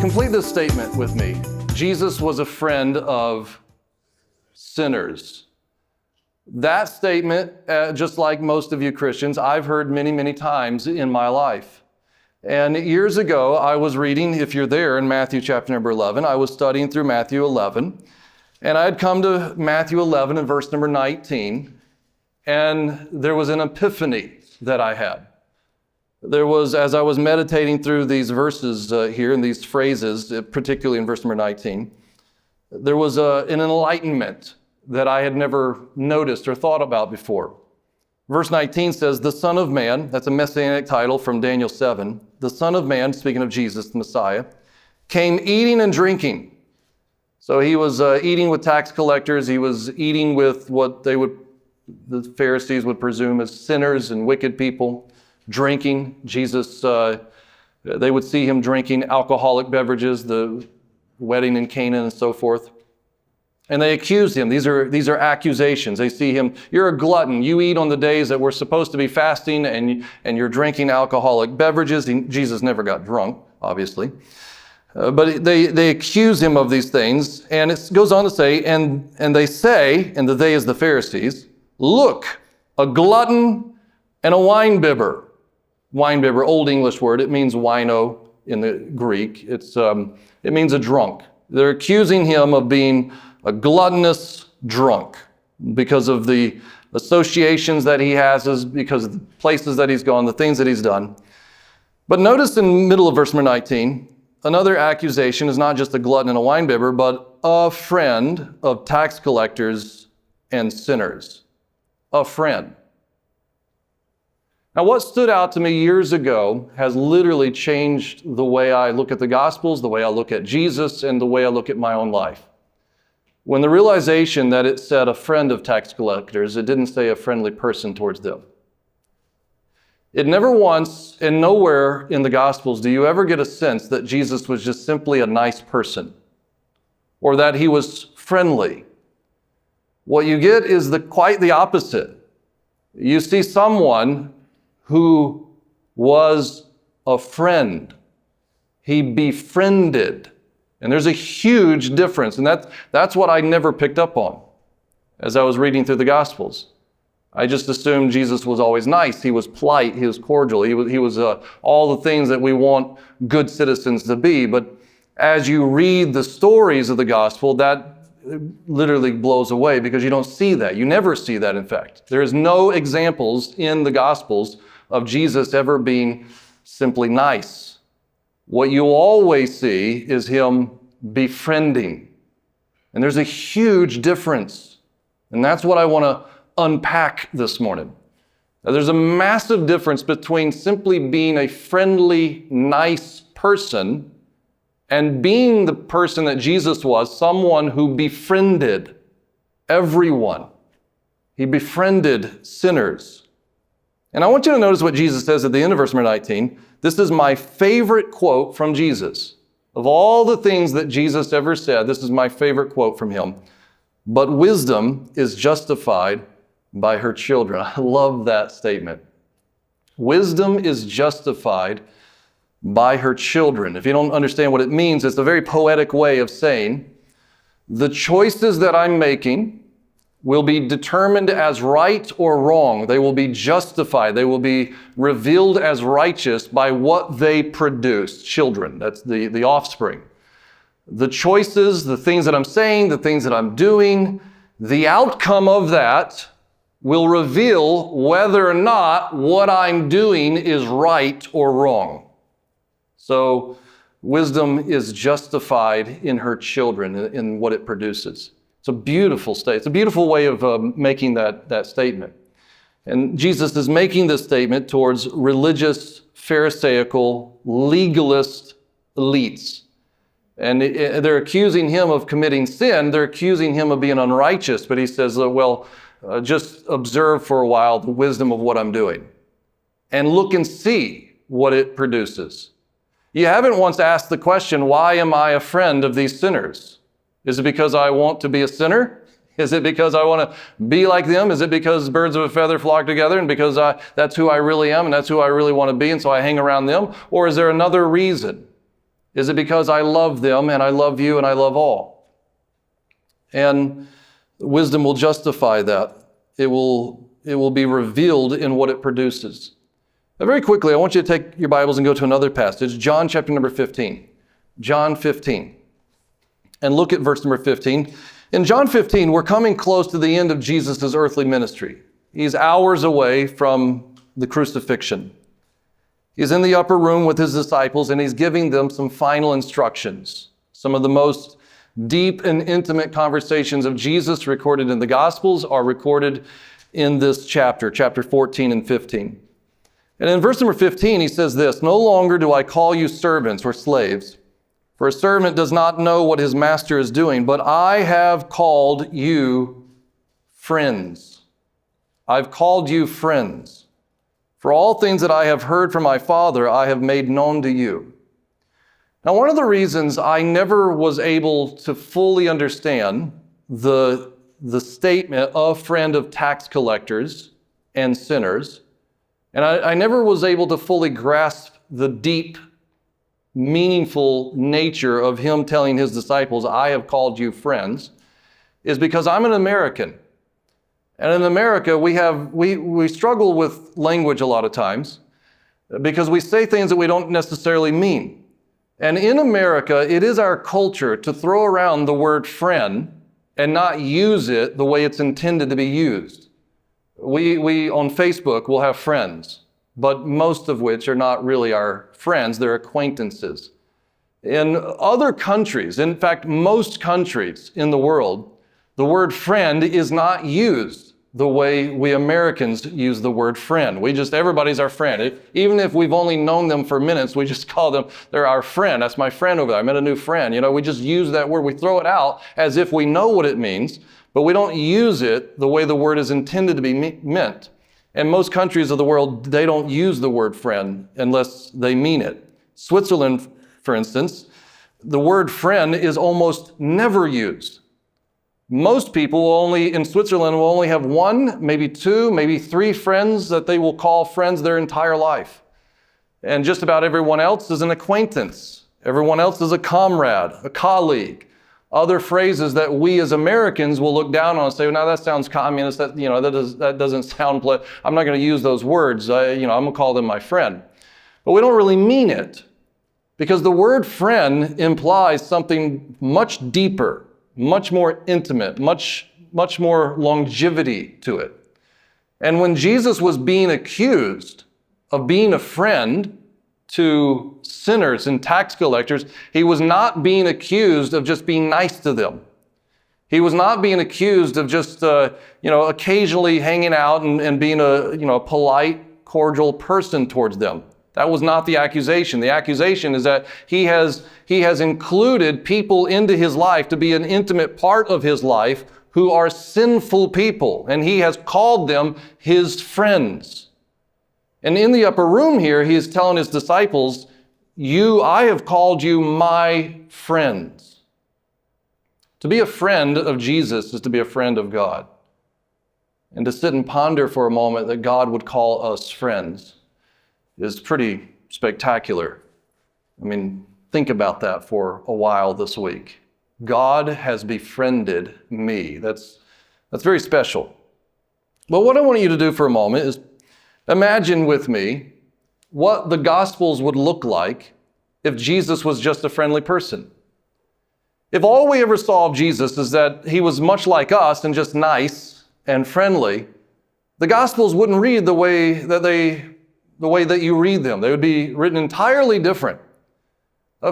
Complete this statement with me. Jesus was a friend of sinners. That statement, just like most of you Christians, I've heard many, many times in my life. And years ago, I was reading, if you're there, in Matthew chapter number 11, I was studying through Matthew 11, and I had come to Matthew 11 and verse number 19, and there was an epiphany that I had. There was, as I was meditating through these verses here and these phrases, particularly in verse number 19, there was an enlightenment that I had never noticed or thought about before. Verse 19 says, the Son of Man, that's a messianic title from Daniel 7, the Son of Man, speaking of Jesus, the Messiah, came eating and drinking. So he was eating with tax collectors. He was eating with what the Pharisees would presume as sinners and wicked people. Drinking. Jesus, they would see him drinking alcoholic beverages, the wedding in Canaan and so forth. And they accused him. These are accusations. They see him, you're a glutton. You eat on the days that we're supposed to be fasting and you're drinking alcoholic beverages. Jesus never got drunk, obviously. But they accuse him of these things. And it goes on to say, and they say, and the they is the Pharisees, look, a glutton and a winebibber. Winebibber, Old English word. It means wino in the Greek. It means a drunk. They're accusing him of being a gluttonous drunk because of the associations that he has, because of the places that he's gone, the things that he's done. But notice in the middle of verse number 19, another accusation is not just a glutton and a winebibber, but a friend of tax collectors and sinners. A friend. Now, what stood out to me years ago has literally changed the way I look at the Gospels, the way I look at Jesus, and the way I look at my own life. When the realization that it said a friend of tax collectors, it didn't say a friendly person towards them. It never once and nowhere in the Gospels do you ever get a sense that Jesus was just simply a nice person or that he was friendly. What you get is quite the opposite. You see someone who was a friend. He befriended. And there's a huge difference. And that's what I never picked up on as I was reading through the Gospels. I just assumed Jesus was always nice. He was polite. He was cordial. He was all the things that we want good citizens to be. But as you read the stories of the Gospel, that literally blows away because you don't see that. You never see that, in fact. There is no examples in the Gospels of Jesus ever being simply nice. What you always see is him befriending. And there's a huge difference. And that's what I want to unpack this morning. Now, there's a massive difference between simply being a friendly, nice person and being the person that Jesus was, someone who befriended everyone. He befriended sinners. And I want you to notice what Jesus says at the end of verse number 19. This is my favorite quote from Jesus. Of all the things that Jesus ever said, this is my favorite quote from him. But wisdom is justified by her children. I love that statement. Wisdom is justified by her children. If you don't understand what it means, it's a very poetic way of saying the choices that I'm making will be determined as right or wrong. They will be justified. They will be revealed as righteous by what they produce. Children, that's the offspring. The choices, the things that I'm saying, the things that I'm doing, the outcome of that will reveal whether or not what I'm doing is right or wrong. So wisdom is justified in her children, in what it produces. It's a beautiful statement. It's a beautiful way of making that statement. And Jesus is making this statement towards religious, pharisaical, legalist elites. And they're accusing him of committing sin. They're accusing him of being unrighteous. But he says, just observe for a while the wisdom of what I'm doing. And look and see what it produces. You haven't once asked the question, why am I a friend of these sinners? Is it because I want to be a sinner? Is it because I want to be like them? Is it because birds of a feather flock together and because that's who I really am and that's who I really want to be and so I hang around them? Or is there another reason? Is it because I love them and I love you and I love all? And wisdom will justify that. It will be revealed in what it produces. Now, very quickly, I want you to take your Bibles and go to another passage, John chapter number 15. John 15. And look at verse number 15. In John 15, we're coming close to the end of Jesus' earthly ministry. He's hours away from the crucifixion. He's in the upper room with his disciples, and he's giving them some final instructions. Some of the most deep and intimate conversations of Jesus recorded in the Gospels are recorded in this chapter 14 and 15. And in verse number 15, he says this, "No longer do I call you servants or slaves, for a servant does not know what his master is doing, but I have called you friends." I've called you friends. For all things that I have heard from my Father, I have made known to you. Now, one of the reasons I never was able to fully understand the statement of friend of tax collectors and sinners, and I never was able to fully grasp the deep, meaningful nature of him telling his disciples, I have called you friends, is because I'm an American. And in America, we struggle with language a lot of times because we say things that we don't necessarily mean. And in America, it is our culture to throw around the word friend and not use it the way it's intended to be used. We on Facebook will have friends, but most of which are not really our friends, they're acquaintances. In other countries, in fact, most countries in the world, the word friend is not used the way we Americans use the word friend. Everybody's our friend. Even if we've only known them for minutes, we just call them, they're our friend. That's my friend over there. I met a new friend. We just use that word. We throw it out as if we know what it means, but we don't use it the way the word is intended to be meant. And most countries of the world, they don't use the word friend unless they mean it. Switzerland, for instance, the word friend is almost never used. Most people in Switzerland will only have one, maybe two, maybe three friends that they will call friends their entire life. And just about everyone else is an acquaintance. Everyone else is a comrade, a colleague. Other phrases that we as Americans will look down on and say, well, now that sounds communist, that doesn't sound, I'm not going to use those words. I'm going to call them my friend. But we don't really mean it because the word friend implies something much deeper, much more intimate, much more longevity to it. And when Jesus was being accused of being a friend to sinners and tax collectors, he was not being accused of just being nice to them. He was not being accused of just, occasionally hanging out and being a polite, cordial person towards them. That was not the accusation. The accusation is that he has included people into his life to be an intimate part of his life who are sinful people, and he has called them his friends. And in the upper room here, he is telling his disciples, I have called you my friends. To be a friend of Jesus is to be a friend of God. And to sit and ponder for a moment that God would call us friends is pretty spectacular. Think about that for a while this week. God has befriended me. That's very special. But what I want you to do for a moment is imagine with me what the Gospels would look like if Jesus was just a friendly person. If all we ever saw of Jesus is that he was much like us and just nice and friendly, the Gospels wouldn't read the way that you read them. They would be written entirely different.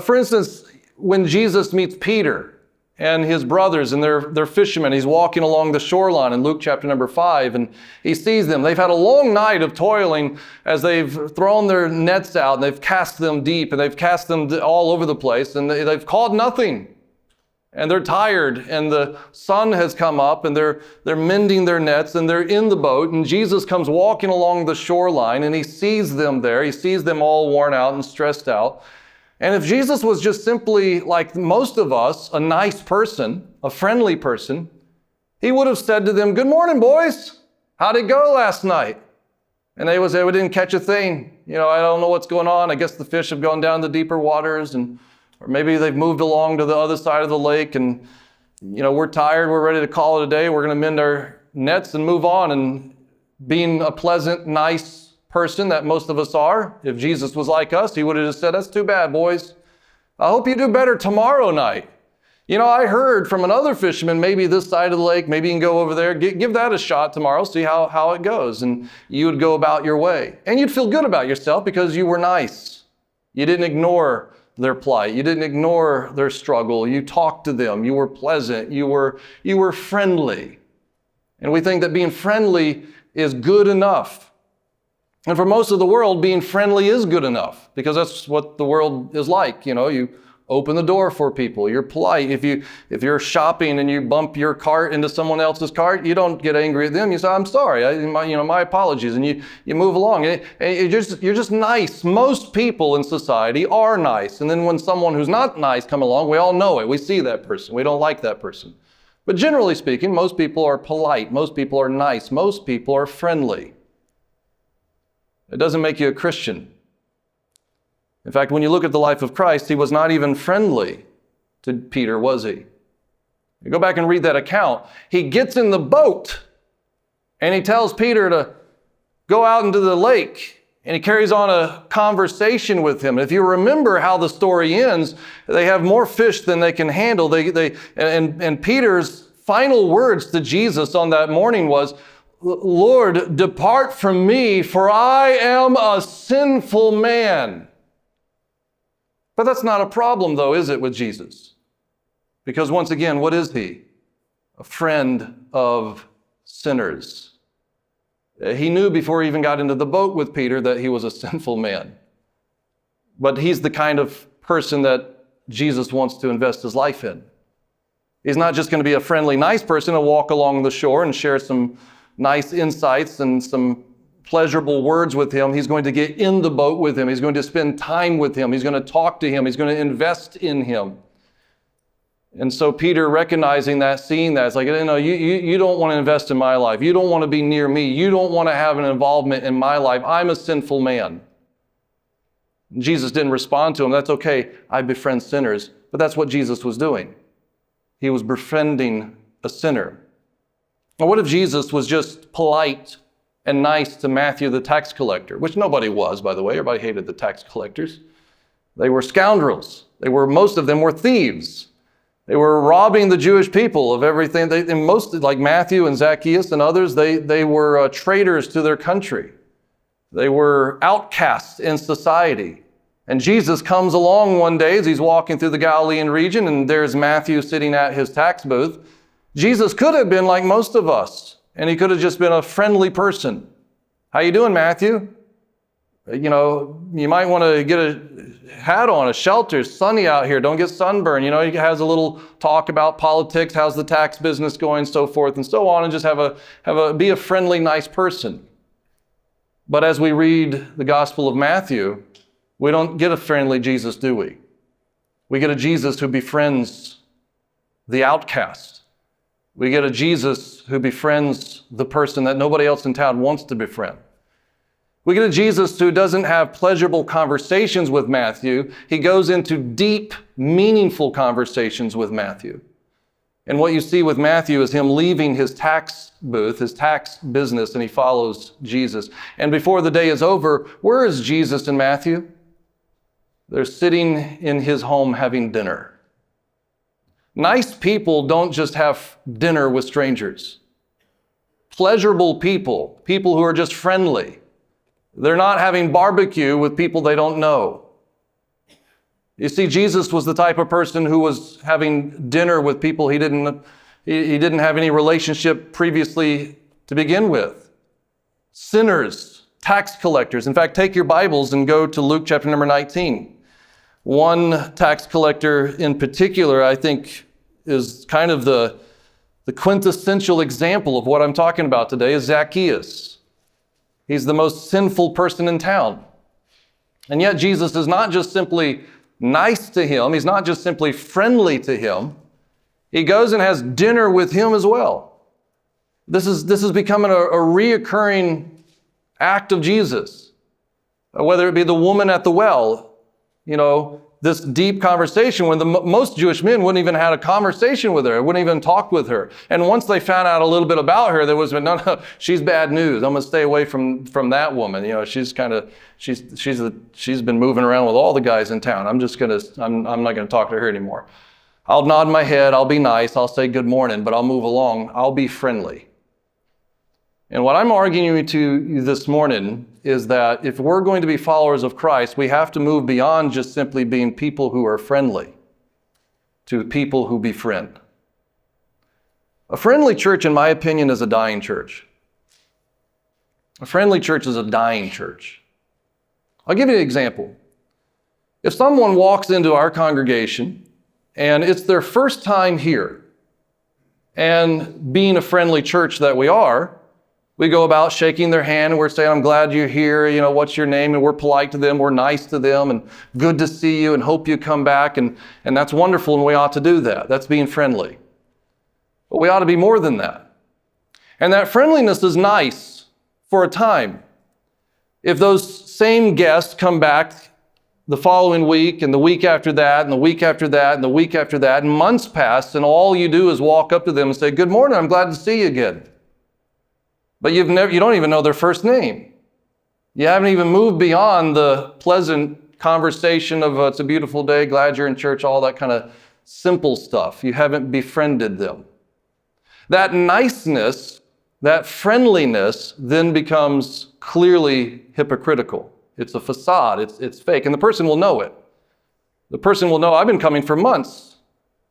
For instance, when Jesus meets Peter and his brothers and they're fishermen, he's walking along the shoreline in Luke chapter number 5, and he sees them. They've had a long night of toiling as they've thrown their nets out and they've cast them deep and they've cast them all over the place and they've caught nothing. And they're tired, and the sun has come up, and they're mending their nets, and they're in the boat, and Jesus comes walking along the shoreline, and he sees them there. He sees them all worn out and stressed out. And if Jesus was just simply like most of us, a nice person, a friendly person, he would have said to them, "Good morning, boys. How'd it go last night?" And they would say, "We didn't catch a thing. I don't know what's going on. I guess the fish have gone down to deeper waters, and Or maybe they've moved along to the other side of the lake and, we're tired, we're ready to call it a day, we're going to mend our nets and move on. And being a pleasant, nice person that most of us are, if Jesus was like us, he would have just said, that's too bad, boys. I hope you do better tomorrow night. I heard from another fisherman, maybe this side of the lake, maybe you can go over there, give that a shot tomorrow, see how it goes. And you would go about your way. And you'd feel good about yourself because you were nice. You didn't ignore their plight. You didn't ignore their struggle. You talked to them. You were pleasant. You were friendly. And we think that being friendly is good enough. And for most of the world, being friendly is good enough because that's what the world is like. You open the door for people. You're polite. If you're shopping and you bump your cart into someone else's cart, you don't get angry at them. You say, I'm sorry. My apologies. And you move along. And you're just nice. Most people in society are nice. And then when someone who's not nice come along, we all know it. We see that person. We don't like that person. But generally speaking, most people are polite. Most people are nice. Most people are friendly. It doesn't make you a Christian. In fact, when you look at the life of Christ, he was not even friendly to Peter, was he? You go back and read that account. He gets in the boat and he tells Peter to go out into the lake, and he carries on a conversation with him. If you remember how the story ends, they have more fish than they can handle. And Peter's final words to Jesus on that morning was, Lord, depart from me, for I am a sinful man. But that's not a problem, though, is it, with Jesus? Because once again, what is he? A friend of sinners. He knew before he even got into the boat with Peter that he was a sinful man. But he's the kind of person that Jesus wants to invest his life in. He's not just going to be a friendly, nice person to walk along the shore and share some nice insights and some pleasurable words with him. He's going to get in the boat with him. He's going to spend time with him. He's going to talk to him. He's going to invest in him. And so Peter, recognizing that, seeing that, it's like, you don't want to invest in my life. You don't want to be near me. You don't want to have an involvement in my life. I'm a sinful man. Jesus didn't respond to him. That's okay. I befriend sinners. But that's what Jesus was doing. He was befriending a sinner. Now, what if Jesus was just polite and nice to Matthew the tax collector, which nobody was, by the way. Everybody hated the tax collectors. They were scoundrels. Most of them were thieves. They were robbing the Jewish people of everything. And most, like Matthew and Zacchaeus and others, they were traitors to their country. They were outcasts in society. And Jesus comes along one day as he's walking through the Galilean region, and there's Matthew sitting at his tax booth. Jesus could have been like most of us. And he could have just been a friendly person. How you doing, Matthew? You might want to get a hat on, a shelter. It's sunny out here. Don't get sunburned. He has a little talk about politics, how's the tax business going, so forth and so on, and just be a friendly, nice person. But as we read the Gospel of Matthew, we don't get a friendly Jesus, do we? We get a Jesus who befriends the outcast. We get a Jesus who befriends the person that nobody else in town wants to befriend. We get a Jesus who doesn't have pleasurable conversations with Matthew. He goes into deep, meaningful conversations with Matthew. And what you see with Matthew is him leaving his tax booth, his tax business, and he follows Jesus. And before the day is over, where is Jesus and Matthew? They're sitting in his home having dinner. Nice people don't just have dinner with strangers. Pleasurable people who are just friendly, they're not having barbecue with people they don't know. You see, Jesus was the type of person who was having dinner with people he didn't have any relationship previously to begin with. Sinners, tax collectors. In fact, take your Bibles and go to Luke chapter number 19. One tax collector in particular, I think, is kind of the quintessential example of what I'm talking about today, is Zacchaeus. He's the most sinful person in town. And yet Jesus is not just simply nice to him. He's not just simply friendly to him. He goes and has dinner with him as well. This is becoming a reoccurring act of Jesus. Whether it be the woman at the well, this deep conversation when most Jewish men wouldn't even had a conversation with her, wouldn't even talk with her. And once they found out a little bit about her, there was, no, she's bad news. I'm going to stay away from that woman. You know, she's been moving around with all the guys in town. I'm not going to talk to her anymore. I'll nod my head. I'll be nice. I'll say good morning, but I'll move along. I'll be friendly. And what I'm arguing to you this morning is that if we're going to be followers of Christ, we have to move beyond just simply being people who are friendly to people who befriend. A friendly church, in my opinion, is a dying church. A friendly church is a dying church. I'll give you an example. If someone walks into our congregation and it's their first time here, and being a friendly church that we are, we go about shaking their hand and we're saying, I'm glad you're here, you know, what's your name? And we're polite to them, we're nice to them, and good to see you and hope you come back. And that's wonderful, and we ought to do that. That's being friendly. But we ought to be more than that. And that friendliness is nice for a time. If those same guests come back the following week and the week after that and the week after that and the week after that, and months pass, and all you do is walk up to them and say, good morning, I'm glad to see you again. But you don't even know their first name. You haven't even moved beyond the pleasant conversation of it's a beautiful day, glad you're in church, all that kind of simple stuff. You haven't befriended them. That niceness, that friendliness then becomes clearly hypocritical. It's a facade, it's fake, and the person will know it. The person will know, I've been coming for months,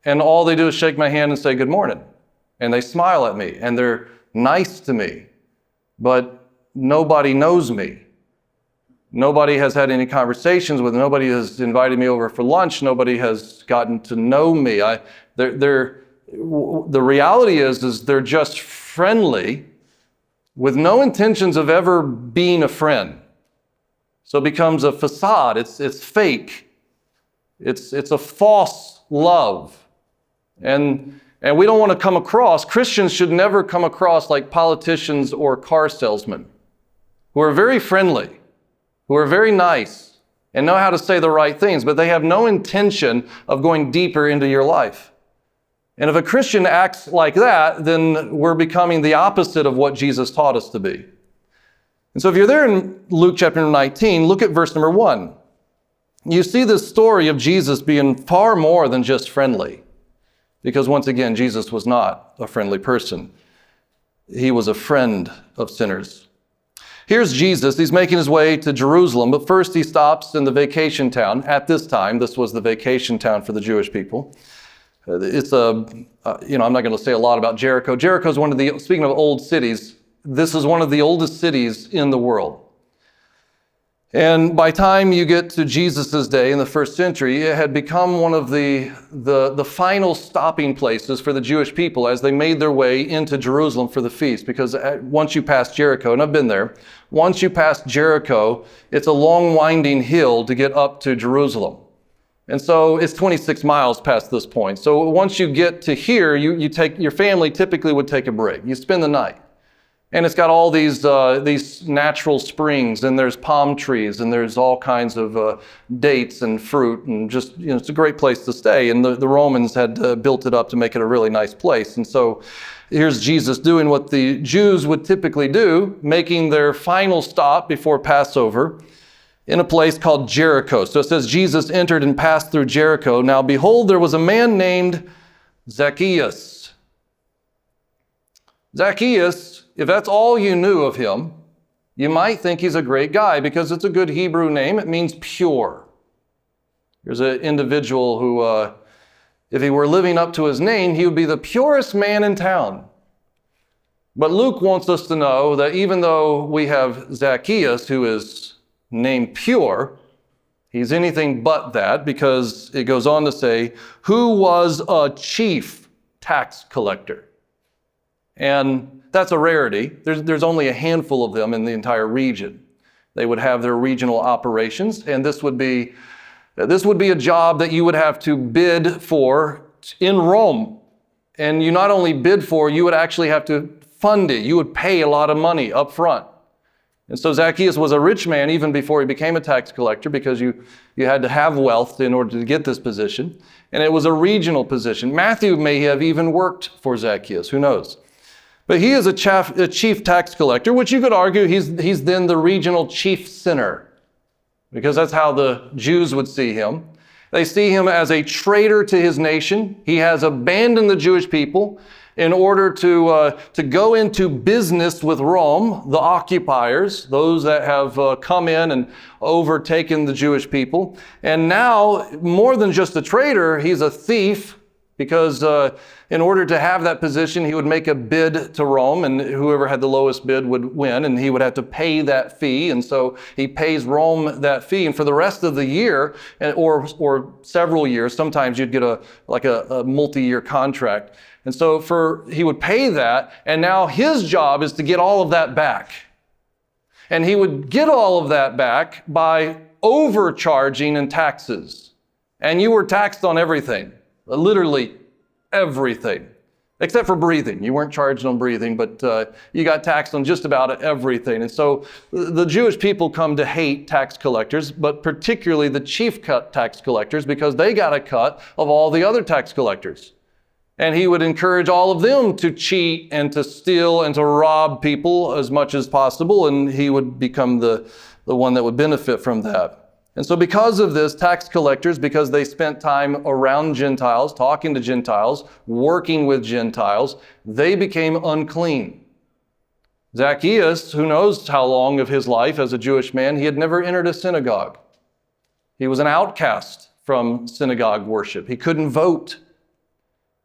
and all they do is shake my hand and say good morning. And they smile at me, and they're nice to me. But nobody knows me. Nobody has had any conversations with me. Nobody has invited me over for lunch. Nobody has gotten to know me. The reality is they're just friendly with no intentions of ever being a friend. So it becomes a facade. It's fake. It's a false love. And we don't want to come across, Christians should never come across like politicians or car salesmen who are very friendly, who are very nice, and know how to say the right things, but they have no intention of going deeper into your life. And if a Christian acts like that, then we're becoming the opposite of what Jesus taught us to be. And so if you're there in Luke chapter 19, look at verse number 1. You see this story of Jesus being far more than just friendly. Because once again, Jesus was not a friendly person. He was a friend of sinners. Here's Jesus. He's making his way to Jerusalem, but first he stops in the vacation town. At this time, this was the vacation town for the Jewish people. It's I'm not going to say a lot about Jericho. Jericho is speaking of old cities, this is one of the oldest cities in the world. And by time you get to Jesus' day in the first century, it had become one of the final stopping places for the Jewish people as they made their way into Jerusalem for the feast. Because once you pass Jericho, and I've been there, once you pass Jericho, it's a long winding hill to get up to Jerusalem. And so it's 26 miles past this point. So once you get to here, your family typically would take a break. You spend the night. And it's got all these natural springs, and there's palm trees, and there's all kinds of dates and fruit, and just, it's a great place to stay. And the Romans had built it up to make it a really nice place. And so here's Jesus doing what the Jews would typically do, making their final stop before Passover in a place called Jericho. So it says, Jesus entered and passed through Jericho. Now behold, there was a man named Zacchaeus. Zacchaeus, if that's all you knew of him, you might think he's a great guy because it's a good Hebrew name. It means pure. There's an individual who, if he were living up to his name, he would be the purest man in town. But Luke wants us to know that even though we have Zacchaeus, who is named pure, he's anything but that, because it goes on to say, who was a chief tax collector. And that's a rarity. There's only a handful of them in the entire region. They would have their regional operations, and this would be a job that you would have to bid for in Rome. And you not only bid for, you would actually have to fund it. You would pay a lot of money up front. And so Zacchaeus was a rich man even before he became a tax collector, because you had to have wealth in order to get this position. And it was a regional position. Matthew may have even worked for Zacchaeus, who knows? But he is a chief tax collector, which you could argue he's then the regional chief sinner, because that's how the Jews would see him. They see him as a traitor to his nation. He has abandoned the Jewish people in order to go into business with Rome, the occupiers, those that have come in and overtaken the Jewish people. And now, more than just a traitor, he's a thief, because in order to have that position, he would make a bid to Rome, and whoever had the lowest bid would win, and he would have to pay that fee. And so he pays Rome that fee, and for the rest of the year, or several years, sometimes you'd get a multi-year contract. And so he would pay that, and now his job is to get all of that back. And he would get all of that back by overcharging in taxes. And you were taxed on everything, literally everything, except for breathing. You weren't charged on breathing, but you got taxed on just about everything. And so the Jewish people come to hate tax collectors, but particularly the chief tax collectors, because they got a cut of all the other tax collectors. And he would encourage all of them to cheat and to steal and to rob people as much as possible, and he would become the one that would benefit from that. And so because of this, tax collectors, because they spent time around Gentiles, talking to Gentiles, working with Gentiles, they became unclean. Zacchaeus, who knows how long of his life as a Jewish man, he had never entered a synagogue. He was an outcast from synagogue worship. He couldn't vote.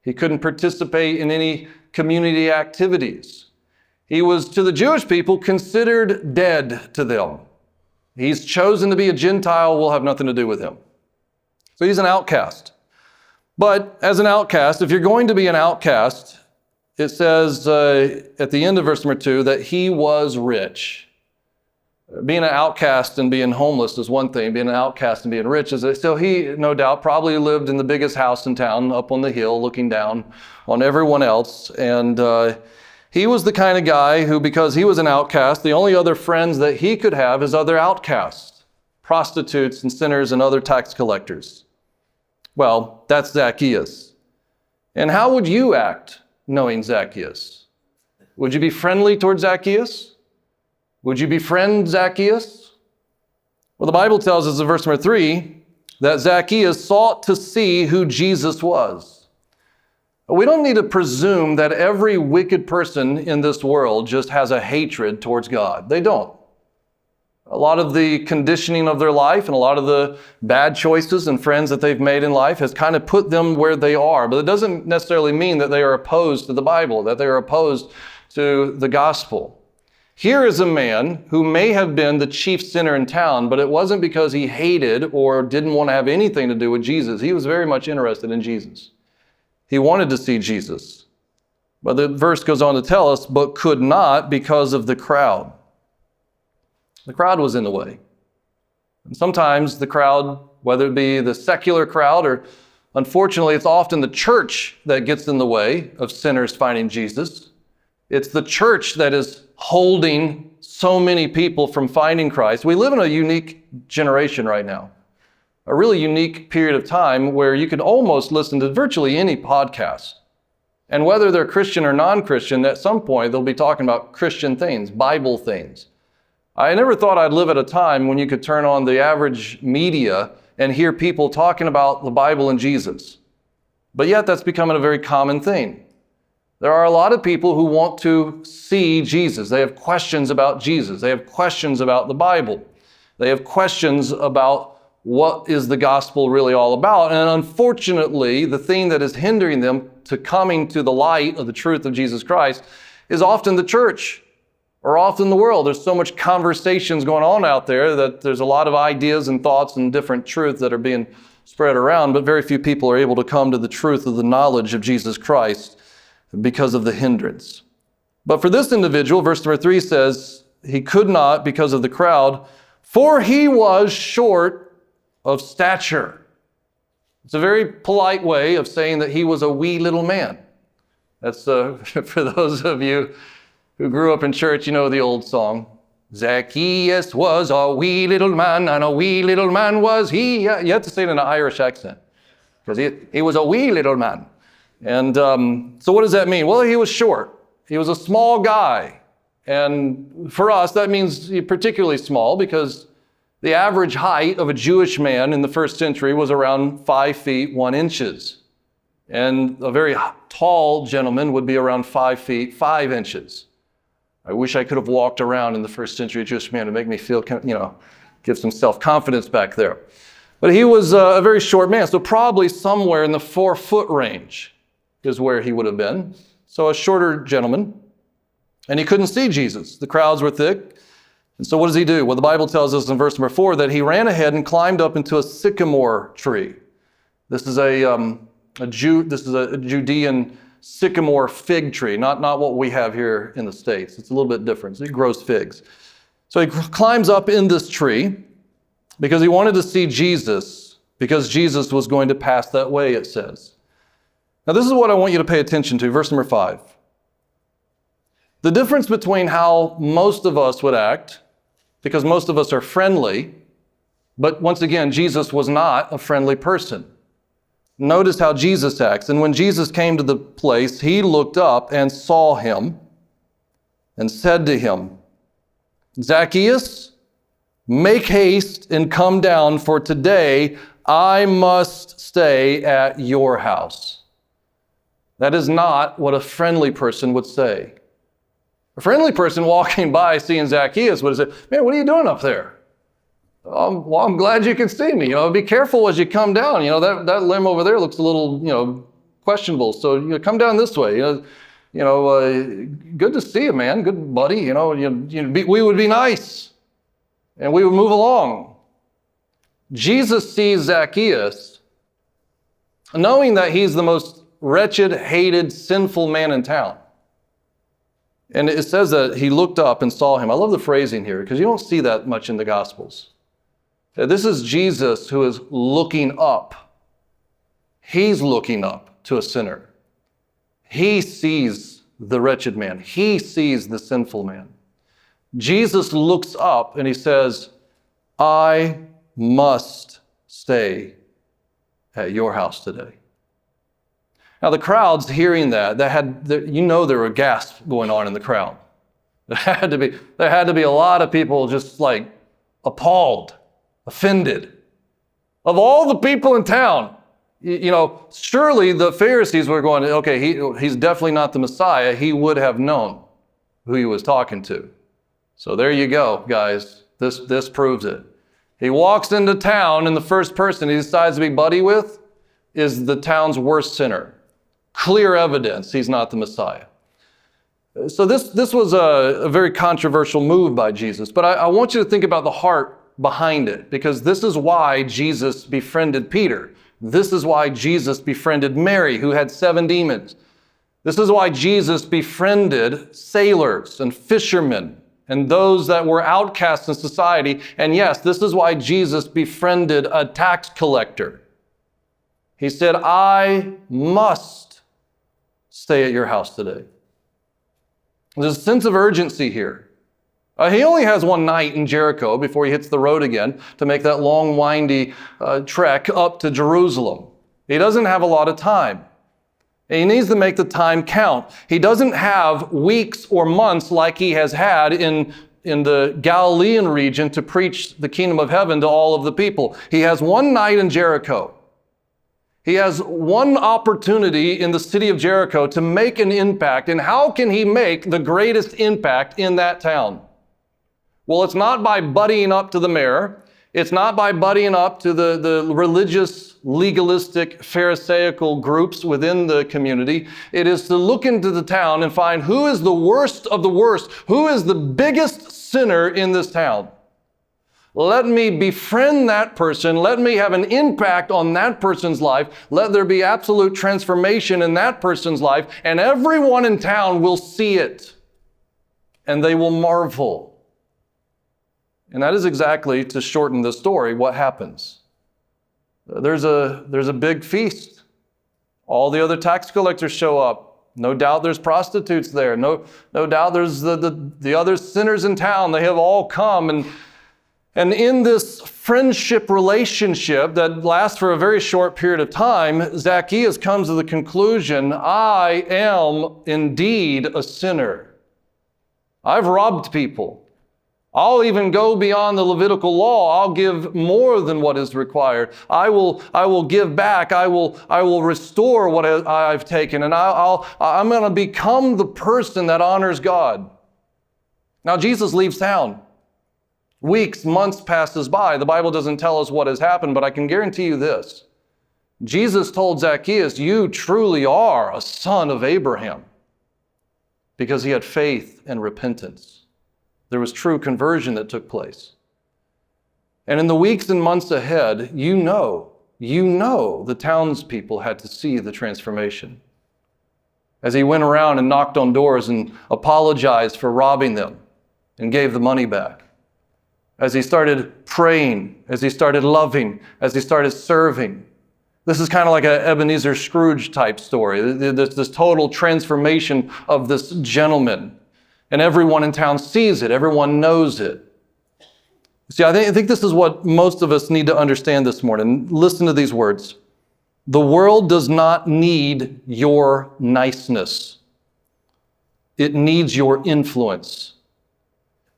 He couldn't participate in any community activities. He was, to the Jewish people, considered dead to them. He's chosen to be a Gentile, we'll have nothing to do with him. So he's an outcast. But as an outcast, if you're going to be an outcast, it says at the end of verse number 2 that he was rich. Being an outcast and being homeless is one thing. Being an outcast and being rich is so he, no doubt, probably lived in the biggest house in town, up on the hill, looking down on everyone else. And he was the kind of guy who, because he was an outcast, the only other friends that he could have is other outcasts, prostitutes and sinners and other tax collectors. Well, that's Zacchaeus. And how would you act knowing Zacchaeus? Would you be friendly towards Zacchaeus? Would you befriend Zacchaeus? Well, the Bible tells us in verse number 3 that Zacchaeus sought to see who Jesus was. We don't need to presume that every wicked person in this world just has a hatred towards God. They don't. A lot of the conditioning of their life and a lot of the bad choices and friends that they've made in life has kind of put them where they are. But it doesn't necessarily mean that they are opposed to the Bible, that they are opposed to the gospel. Here is a man who may have been the chief sinner in town, but it wasn't because he hated or didn't want to have anything to do with Jesus. He was very much interested in Jesus. He wanted to see Jesus. But the verse goes on to tell us, but could not because of the crowd. The crowd was in the way. And sometimes the crowd, whether it be the secular crowd or unfortunately it's often the church that gets in the way of sinners finding Jesus. It's the church that is holding so many people from finding Christ. We live in a unique generation right now, a really unique period of time where you can almost listen to virtually any podcast. And whether they're Christian or non-Christian, at some point they'll be talking about Christian things, Bible things. I never thought I'd live at a time when you could turn on the average media and hear people talking about the Bible and Jesus. But yet that's becoming a very common thing. There are a lot of people who want to see Jesus. They have questions about Jesus. They have questions about the Bible. They have questions about what is the gospel really all about. And unfortunately, the thing that is hindering them to coming to the light of the truth of Jesus Christ is often the church or often the world. There's so much conversations going on out there that there's a lot of ideas and thoughts and different truths that are being spread around, but very few people are able to come to the truth of the knowledge of Jesus Christ because of the hindrance. But for this individual, verse number 3 says, he could not because of the crowd, for he was short of stature. It's a very polite way of saying that he was a wee little man. That's for those of you who grew up in church, you know the old song. Zacchaeus was a wee little man, and a wee little man was he. You have to say it in an Irish accent, because he was a wee little man. And so what does that mean? Well, he was short. He was a small guy. And for us, that means particularly small, because the average height of a Jewish man in the first century was around 5 feet 1 inches. And a very tall gentleman would be around 5 feet 5 inches. I wish I could have walked around in the first century Jewish man to make me feel, give some self-confidence back there. But he was a very short man, so probably somewhere in the 4-foot range is where he would have been. So a shorter gentleman. And he couldn't see Jesus. The crowds were thick. And so what does he do? Well, the Bible tells us in verse number 4 that he ran ahead and climbed up into a sycamore tree. This is a Judean sycamore fig tree, not what we have here in the States. It's a little bit different. So it grows figs. So he climbs up in this tree because he wanted to see Jesus, because Jesus was going to pass that way, it says. Now, this is what I want you to pay attention to, verse number 5. The difference between how most of us would act, because most of us are friendly, but once again, Jesus was not a friendly person. Notice how Jesus acts. And when Jesus came to the place, he looked up and saw him and said to him, Zacchaeus, make haste and come down, for today I must stay at your house. That is not what a friendly person would say. A friendly person walking by seeing Zacchaeus would have said, man, what are you doing up there? Well, I'm glad you can see me. Be careful as you come down. That limb over there looks a little, questionable. So, come down this way. Good to see you, man. Good buddy. We would be nice, and we would move along. Jesus sees Zacchaeus, knowing that he's the most wretched, hated, sinful man in town. And it says that he looked up and saw him. I love the phrasing here, because you don't see that much in the Gospels. This is Jesus who is looking up. He's looking up to a sinner. He sees the wretched man. He sees the sinful man. Jesus looks up and he says, I must stay at your house today. Now the crowds hearing that, there were gasps going on in the crowd. There had to be a lot of people just like appalled, offended. Of all the people in town, surely the Pharisees were going, okay, he's definitely not the Messiah. He would have known who he was talking to. So there you go, guys. This proves it. He walks into town, and the first person he decides to be buddy with is the town's worst sinner. Clear evidence he's not the Messiah. So this was a very controversial move by Jesus, but I want you to think about the heart behind it, because this is why Jesus befriended Peter. This is why Jesus befriended Mary, who had 7 demons. This is why Jesus befriended sailors and fishermen and those that were outcasts in society. And yes, this is why Jesus befriended a tax collector. He said, I must stay at your house today. There's a sense of urgency here. He only has one night in Jericho before he hits the road again to make that long, windy trek up to Jerusalem. He doesn't have a lot of time. And he needs to make the time count. He doesn't have weeks or months like he has had in the Galilean region to preach the kingdom of heaven to all of the people. He has one night in Jericho. He has one opportunity in the city of Jericho to make an impact. And how can he make the greatest impact in that town? Well, it's not by buddying up to the mayor. It's not by buddying up to the religious, legalistic, pharisaical groups within the community. It is to look into the town and find who is the worst of the worst, who is the biggest sinner in this town. Let me befriend that person. Let me have an impact on that person's life. Let there be absolute transformation in that person's life, and everyone in town will see it, and they will marvel. And that is exactly, to shorten the story, what happens. There's a big feast. All the other tax collectors show up. No doubt there's prostitutes there. No doubt there's the other sinners in town. They have all come. And in this friendship relationship that lasts for a very short period of time, Zacchaeus comes to the conclusion, I am indeed a sinner. I've robbed people. I'll even go beyond the Levitical law. I'll give more than what is required. I will give back. I will restore what I've taken, and I'm going to become the person that honors God. Now Jesus leaves town. Weeks, months passes by. The Bible doesn't tell us what has happened, but I can guarantee you this. Jesus told Zacchaeus, you truly are a son of Abraham, because he had faith and repentance. There was true conversion that took place. And in the weeks and months ahead, you know the townspeople had to see the transformation. As he went around and knocked on doors and apologized for robbing them and gave the money back. As he started praying, as he started loving, as he started serving. This is kind of like an Ebenezer Scrooge type story. This total transformation of this gentleman. And everyone in town sees it. Everyone knows it. See, I think this is what most of us need to understand this morning. Listen to these words. The world does not need your niceness. It needs your influence.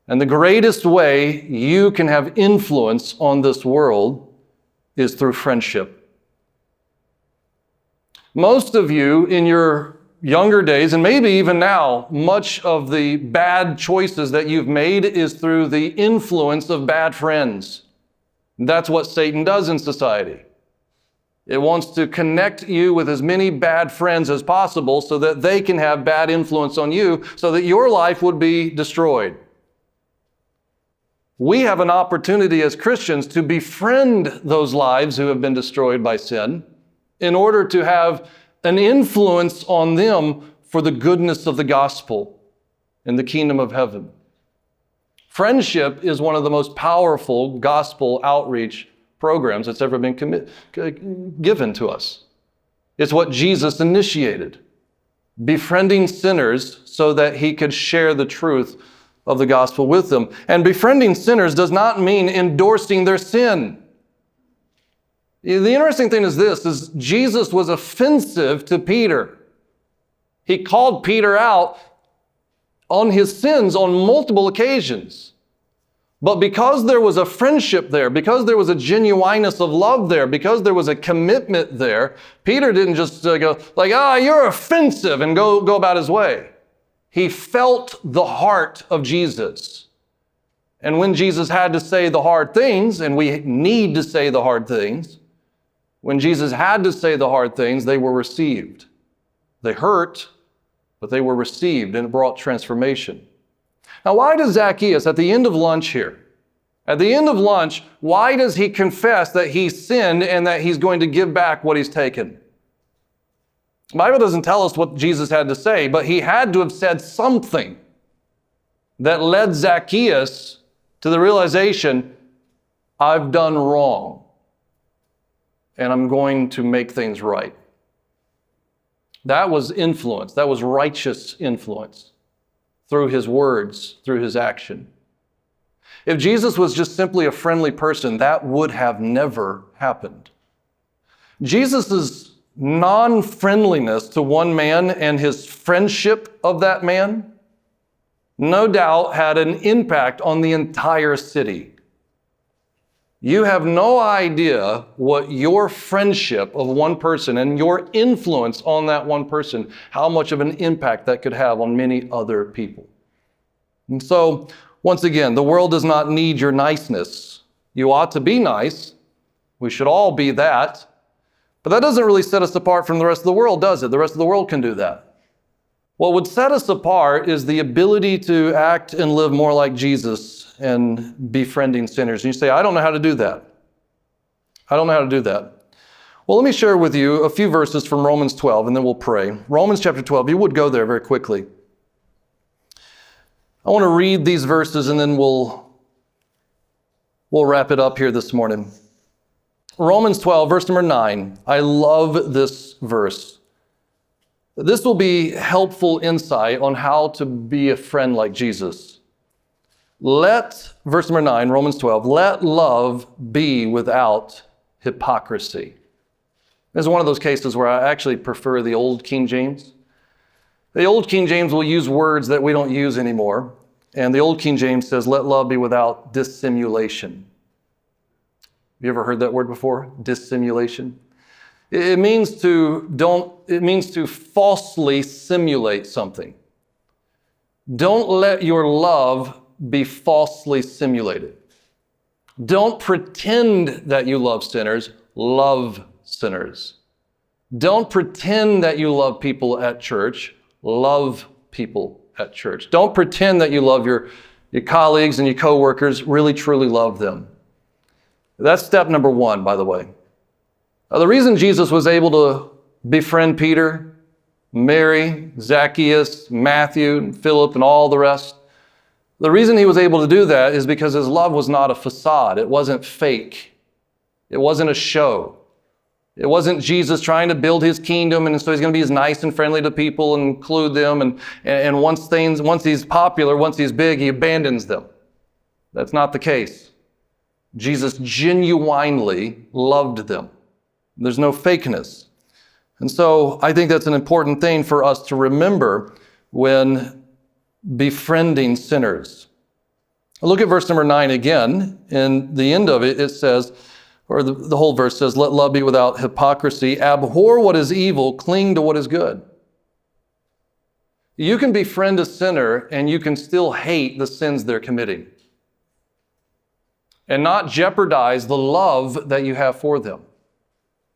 And the greatest way you can have influence on this world is through friendship. Most of you in your younger days, and maybe even now, much of the bad choices that you've made is through the influence of bad friends. That's what Satan does in society. It wants to connect you with as many bad friends as possible so that they can have bad influence on you, so that your life would be destroyed. We have an opportunity as Christians to befriend those lives who have been destroyed by sin in order to have an influence on them for the goodness of the gospel in the kingdom of heaven. Friendship is one of the most powerful gospel outreach programs that's ever been given to us. It's what Jesus initiated, befriending sinners so that he could share the truth of the gospel with them. And befriending sinners does not mean endorsing their sin. The interesting thing is this, is Jesus was offensive to Peter. He called Peter out on his sins on multiple occasions. But because there was a friendship there, because there was a genuineness of love there, because there was a commitment there, Peter didn't just go like, you're offensive and go about his way. He felt the heart of Jesus. And when Jesus had to say the hard things, and we need to say the hard things, when Jesus had to say the hard things, they were received. They hurt, but they were received, and it brought transformation. Now, why does Zacchaeus, at the end of lunch here, why does he confess that he sinned and that he's going to give back what he's taken? The Bible doesn't tell us what Jesus had to say, but he had to have said something that led Zacchaeus to the realization, I've done wrong, and I'm going to make things right. That was influence. That was righteous influence through his words, through his action. If Jesus was just simply a friendly person, that would have never happened. Jesus' non-friendliness to one man and his friendship of that man, no doubt had an impact on the entire city. You have no idea what your friendship of one person and your influence on that one person, how much of an impact that could have on many other people. And so, once again, the world does not need your niceness. You ought to be nice. We should all be that. But that doesn't really set us apart from the rest of the world, does it? The rest of the world can do that. What would set us apart is the ability to act and live more like Jesus and befriending sinners. And you say, I don't know how to do that. Well, let me share with you a few verses from Romans 12, and then we'll pray. Romans chapter 12, you would go there very quickly. I want to read these verses, and then we'll wrap it up here this morning. Romans 12, verse number 9. I love this verse. This will be helpful insight on how to be a friend like Jesus. Verse number 9, Romans 12, let love be without hypocrisy. This is one of those cases where I actually prefer the old King James. The old King James will use words that we don't use anymore. And the old King James says, let love be without dissimulation. Have you ever heard that word before? Dissimulation. It means to falsely simulate something. Don't let your love be falsely simulated. Don't pretend that you love sinners. Love sinners. Don't pretend that you love people at church. Love people at church. Don't pretend that you love your colleagues and your coworkers. Really, truly love them. That's step number 1, by the way. The reason Jesus was able to befriend Peter, Mary, Zacchaeus, Matthew, and Philip, and all the rest, the reason he was able to do that is because his love was not a facade. It wasn't fake. It wasn't a show. It wasn't Jesus trying to build his kingdom, and so he's going to be as nice and friendly to people and include them. And once he's popular, once he's big, he abandons them. That's not the case. Jesus genuinely loved them. There's no fakeness. And so I think that's an important thing for us to remember when befriending sinners. Look at verse number 9 again. In the end of it, it says, or the whole verse says, let love be without hypocrisy. Abhor what is evil, cling to what is good. You can befriend a sinner and you can still hate the sins they're committing and not jeopardize the love that you have for them.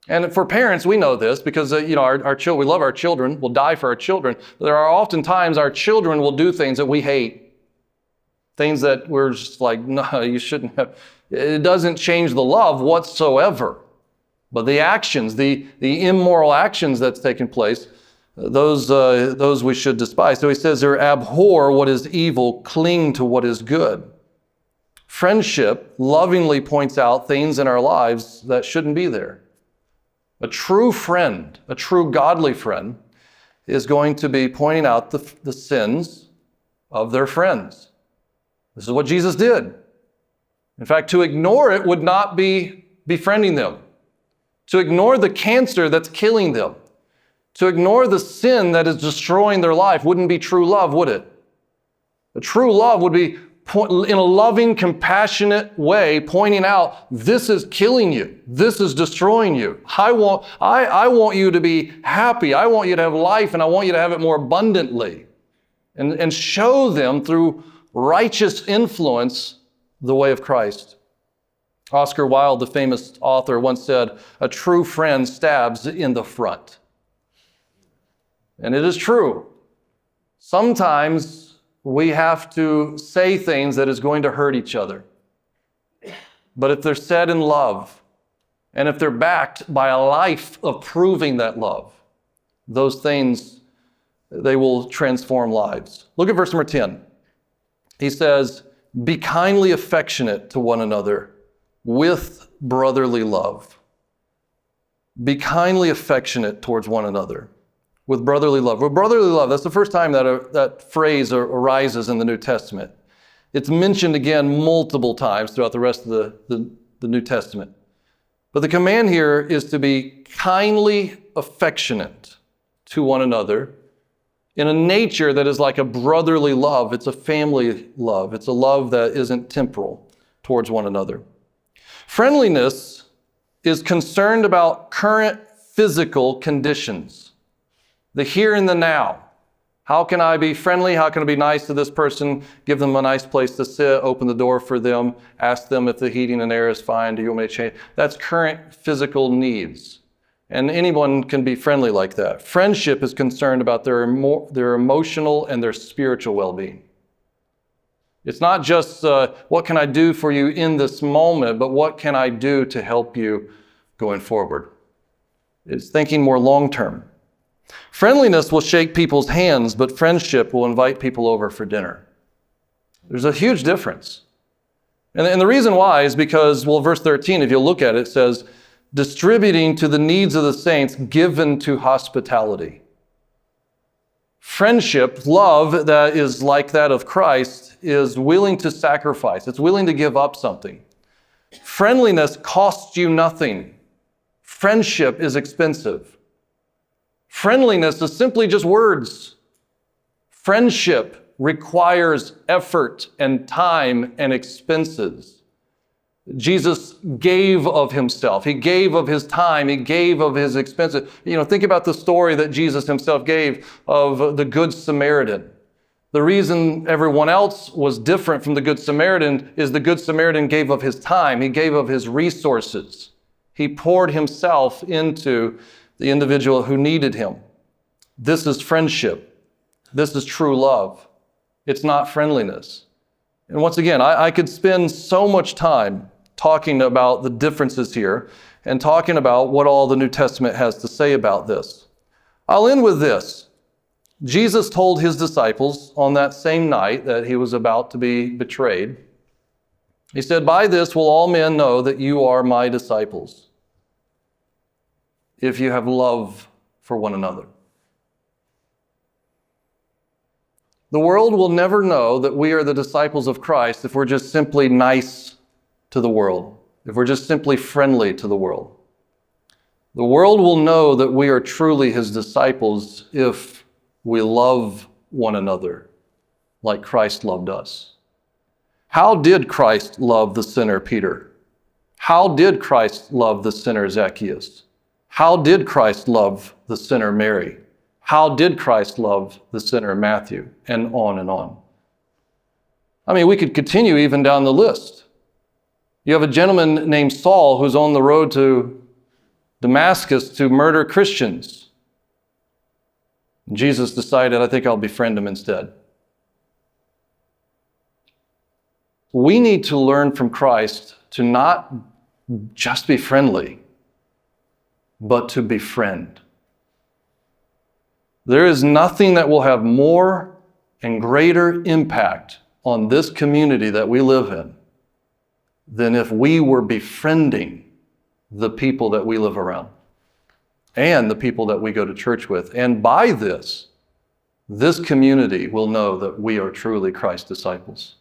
And for parents, we know this because our children, we love our children, we'll die for our children. There are often times our children will do things that we hate. Things that we're just like, no, you shouldn't have. It doesn't change the love whatsoever. But the actions, the immoral actions that's taken place, those we should despise. So he says there, abhor what is evil, cling to what is good. Friendship lovingly points out things in our lives that shouldn't be there. A true friend, a true godly friend, is going to be pointing out the sins of their friends. This is what Jesus did. In fact, to ignore it would not be befriending them. To ignore the cancer that's killing them. To ignore the sin that is destroying their life wouldn't be true love, would it? A true love would be in a loving, compassionate way, pointing out, this is killing you. This is destroying you. I want you to be happy. I want you to have life, and I want you to have it more abundantly. And show them through righteous influence the way of Christ. Oscar Wilde, the famous author, once said, a true friend stabs in the front. And it is true. Sometimes we have to say things that is going to hurt each other. But if they're said in love, and if they're backed by a life of proving that love, those things, they will transform lives. Look at verse number 10. He says, be kindly affectionate to one another with brotherly love. Be kindly affectionate towards one another with brotherly love. With brotherly love, that's the first time that phrase arises in the New Testament. It's mentioned again multiple times throughout the rest of the New Testament. But the command here is to be kindly affectionate to one another in a nature that is like a brotherly love. It's a family love. It's a love that isn't temporal towards one another. Friendliness is concerned about current physical conditions, the here and the now. How can I be friendly? How can I be nice to this person? Give them a nice place to sit, open the door for them, ask them if the heating and air is fine. Do you want me to change? That's current physical needs. And anyone can be friendly like that. Friendship is concerned about their emotional and their spiritual well-being. It's not just what can I do for you in this moment, but what can I do to help you going forward? It's thinking more long-term. Friendliness will shake people's hands, but friendship will invite people over for dinner. There's a huge difference. And the reason why is because, verse 13, if you look at it, it says, distributing to the needs of the saints, given to hospitality. Friendship, love that is like that of Christ, is willing to sacrifice. It's willing to give up something. Friendliness costs you nothing. Friendship is expensive. Friendliness is simply just words. Friendship requires effort and time and expenses. Jesus gave of himself. He gave of his time. He gave of his expenses. Think about the story that Jesus himself gave of the Good Samaritan. The reason everyone else was different from the Good Samaritan is the Good Samaritan gave of his time. He gave of his resources. He poured himself into the individual who needed him. This is friendship. This is true love. It's not friendliness. And once again, I could spend so much time talking about the differences here and talking about what all the New Testament has to say about this. I'll end with this. Jesus told his disciples on that same night that he was about to be betrayed, he said, "By this will all men know that you are my disciples, if you have love for one another." The world will never know that we are the disciples of Christ if we're just simply nice to the world, if we're just simply friendly to the world. The world will know that we are truly his disciples if we love one another like Christ loved us. How did Christ love the sinner Peter? How did Christ love the sinner Zacchaeus? How did Christ love the sinner Mary? How did Christ love the sinner Matthew? And on and on. We could continue even down the list. You have a gentleman named Saul who's on the road to Damascus to murder Christians. Jesus decided, I think I'll befriend him instead. We need to learn from Christ to not just be friendly, but to befriend. There is nothing that will have more and greater impact on this community that we live in than if we were befriending the people that we live around and the people that we go to church with. And by this community will know that we are truly Christ's disciples.